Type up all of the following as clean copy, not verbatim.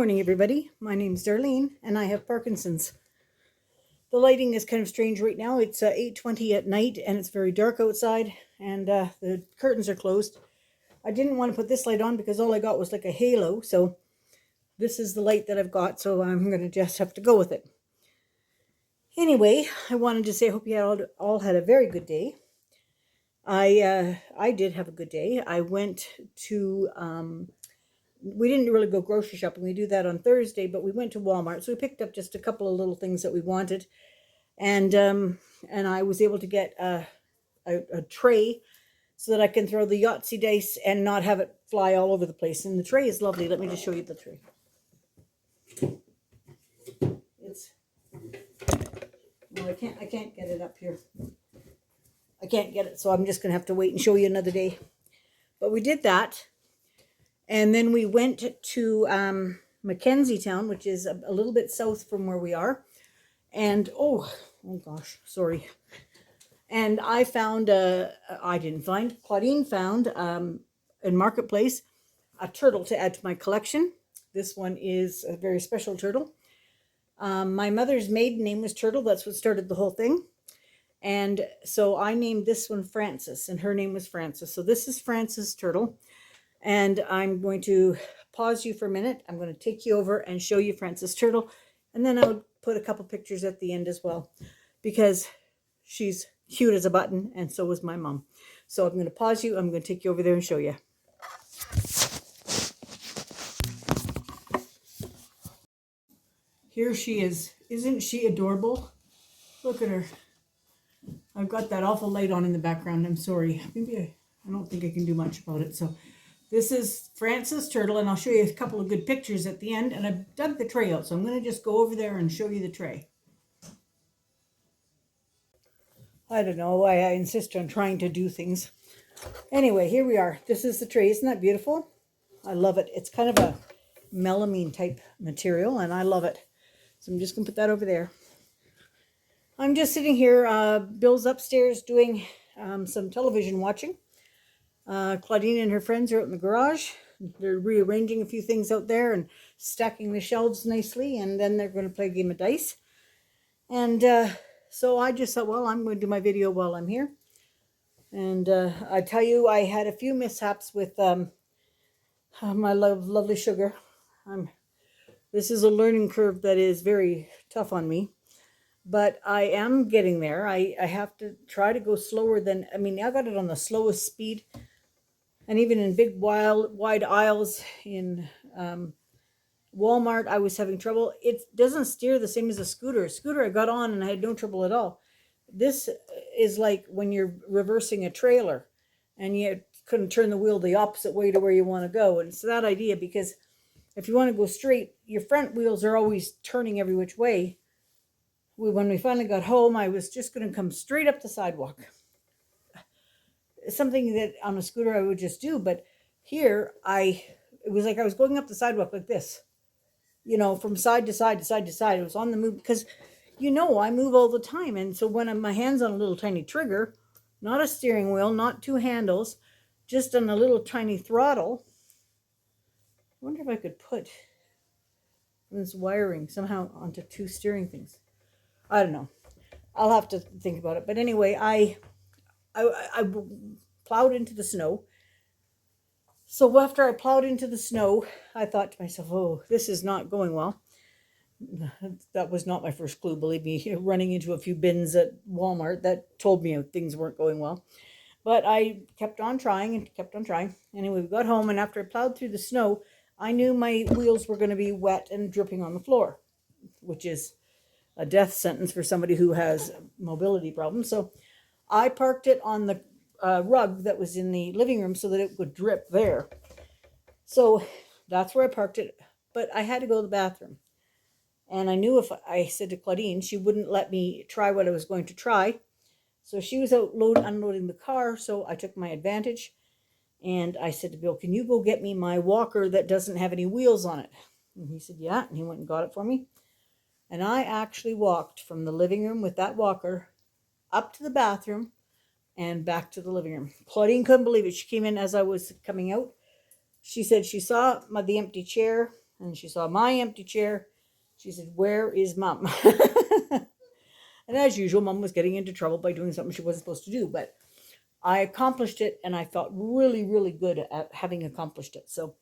morning, everybody. My name's Darlene, and I have Parkinson's. The lighting is kind of strange right now. It's 8:20 at night, and it's very dark outside, and the curtains are closed. I didn't want to put this light on because all I got was like a halo, so this is the light that I've got, so I'm going to just have to go with it. Anyway, I wanted to say I hope you all had a very good day. I did have a good day. I went to... we didn't really go grocery shopping. We do that on Thursday, but we went to Walmart. So we picked up just a couple of little things that we wanted. And I was able to get a tray so that I can throw the Yahtzee dice and not have it fly all over the place. And the tray is lovely. Let me just show you the tray. I can't get it up here. I can't get it, so I'm just going to have to wait and show you another day. But we did that. And then we went to Mackenzie Town, which is a little bit south from where we are. And, oh gosh, sorry. And I found, Claudine found in Marketplace a turtle to add to my collection. This one is a very special turtle. My mother's maiden name was Turtle. That's what started the whole thing. And so I named this one Frances, and her name was Frances. So this is Frances Turtle. And I'm going to pause you for a minute. I'm going to take you over and show you Frances Turtle. And then I'll put a couple pictures at the end as well, because she's cute as a button, and so was my mom. So I'm going to pause you. I'm going to take you over there and show you. Here she is. Isn't she adorable? Look at her. I've got that awful light on in the background. I'm sorry. Maybe I don't think I can do much about it. So this is Frances Turtle, and I'll show you a couple of good pictures at the end. And I've dug the tray out, so I'm going to just go over there and show you the tray. I don't know why I insist on trying to do things. Anyway, here we are. This is the tray. Isn't that beautiful? I love it. It's kind of a melamine type material, and I love it. So I'm just going to put that over there. I'm just sitting here. Bill's upstairs doing some television watching. Claudine and her friends are out in the garage. They're rearranging a few things out there and stacking the shelves nicely, and then they're going to play a game of dice. And so I just thought, well, I'm going to do my video while I'm here. And I tell you, I had a few mishaps with my lovely sugar. This is a learning curve that is very tough on me. But I am getting there. I have to try to go slower than, I got it on the slowest speed. And even in big, wide aisles in Walmart, I was having trouble. It doesn't steer the same as a scooter. A scooter I got on and I had no trouble at all. This is like when you're reversing a trailer and you couldn't turn the wheel the opposite way to where you want to go. And it's that idea, because if you want to go straight, your front wheels are always turning every which way. When we finally got home, I was just going to come straight up the sidewalk. Something that on a scooter I would just do, but here it was like I was going up the sidewalk like this, from side to side to side to side. It was on the move because, I move all the time. And so when my hand's on a little tiny trigger, not a steering wheel, not two handles, just on a little tiny throttle. I wonder if I could put this wiring somehow onto two steering things. I don't know. I'll have to think about it. But anyway, I plowed into the snow. So after I plowed into the snow, I thought to myself, oh, this is not going well. That was not my first clue, believe me. Running into a few bins at Walmart, that told me things weren't going well. But I kept on trying and kept on trying. Anyway, we got home, and after I plowed through the snow, I knew my wheels were going to be wet and dripping on the floor, which is a death sentence for somebody who has mobility problems. So I parked it on the rug that was in the living room so that it would drip there. So that's where I parked it. But I had to go to the bathroom. And I knew if I said to Claudine, she wouldn't let me try what I was going to try. So she was out unloading the car. So I took my advantage. And I said to Bill, can you go get me my walker that doesn't have any wheels on it? And he said, yeah. And he went and got it for me. And I actually walked from the living room with that walker up to the bathroom and back to the living room. Claudine couldn't believe it. She came in as I was coming out. She said she saw the empty chair and she saw my empty chair. She said, "Where is Mom?" And as usual, Mom was getting into trouble by doing something she wasn't supposed to do. But I accomplished it, and I felt really, really good at having accomplished it. So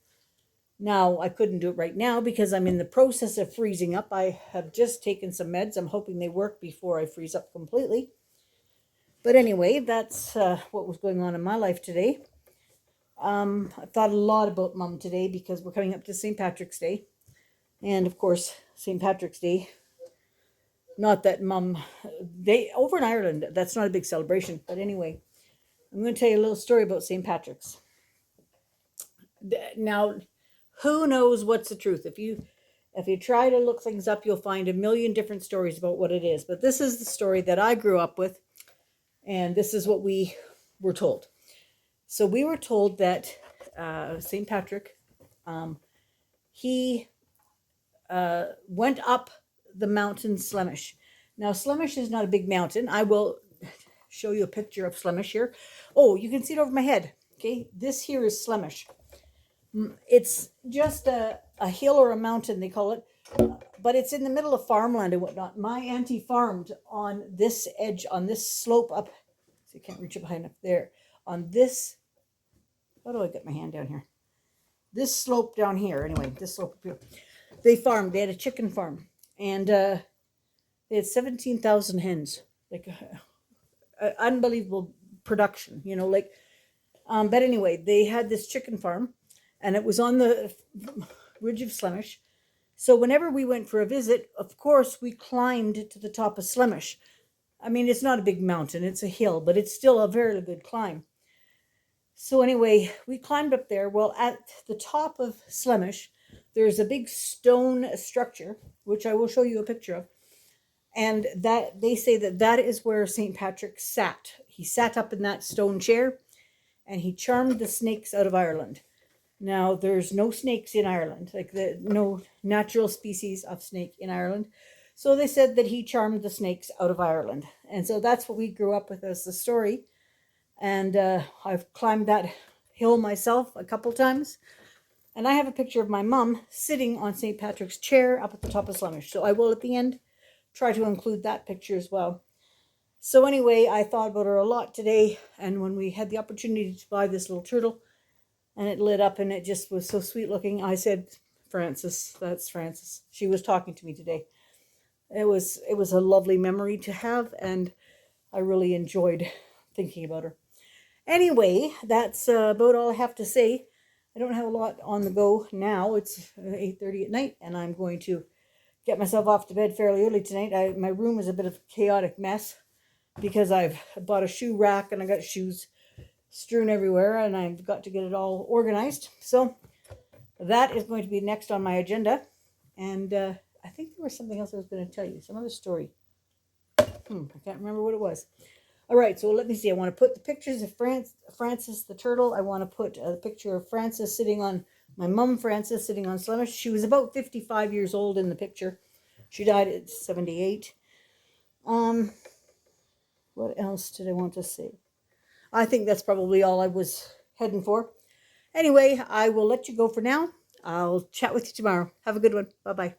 now I couldn't do it right now because I'm in the process of freezing up. I have just taken some meds. I'm hoping they work before I freeze up completely. But anyway, that's what was going on in my life today. I thought a lot about Mom today because we're coming up to St. Patrick's Day. And of course, St. Patrick's Day, not that Mom, they over in Ireland, that's not a big celebration. But anyway, I'm going to tell you a little story about St. Patrick's. Now, who knows what's the truth? If you try to look things up, you'll find a million different stories about what it is. But this is the story that I grew up with, and this is what we were told. So we were told that St. Patrick, he went up the mountain Slemish. Now, Slemish is not a big mountain. I will show you a picture of Slemish here. Oh, you can see it over my head. Okay, this here is Slemish. It's just a hill or a mountain, they call it, but it's in the middle of farmland and whatnot. My auntie farmed on this edge, on this slope up. So you can't reach it high enough there. On this, how do I get my hand down here? This slope down here, anyway, this slope up here. They farmed, they had a chicken farm, and they had 17,000 hens, like unbelievable production, you know, like, but anyway, they had this chicken farm, and it was on the ridge of Slemish. So whenever we went for a visit, of course, we climbed to the top of Slemish. I mean, it's not a big mountain, it's a hill, but it's still a very good climb. So anyway, we climbed up there. Well, at the top of Slemish, there's a big stone structure, which I will show you a picture of. And that they say that is where St. Patrick sat. He sat up in that stone chair, and he charmed the snakes out of Ireland. Now, there's no snakes in Ireland, like no natural species of snake in Ireland. So they said that he charmed the snakes out of Ireland. And so that's what we grew up with as the story. And I've climbed that hill myself a couple times. And I have a picture of my mom sitting on St. Patrick's chair up at the top of Slemish. So I will, at the end, try to include that picture as well. So anyway, I thought about her a lot today. And when we had the opportunity to buy this little turtle, and it lit up and it just was so sweet looking, I said, "Frances, that's Frances." She was talking to me today. It was a lovely memory to have, and I really enjoyed thinking about her. Anyway, that's about all I have to say. I don't have a lot on the go now. It's 8:30 at night, and I'm going to get myself off to bed fairly early tonight. My room is a bit of a chaotic mess because I've bought a shoe rack and I got shoes strewn everywhere, and I've got to get it all organized. So that is going to be next on my agenda. And I think there was something else I was going to tell you, some other story. I can't remember what it was. All right, so let me see. I want to put the pictures of Frances the turtle. I want to put a picture of Frances sitting on, my mum Frances sitting on Slemish. She was about 55 years old in the picture. She died at 78. What else did I want to say? I think that's probably all I was heading for. Anyway, I will let you go for now. I'll chat with you tomorrow. Have a good one. Bye-bye.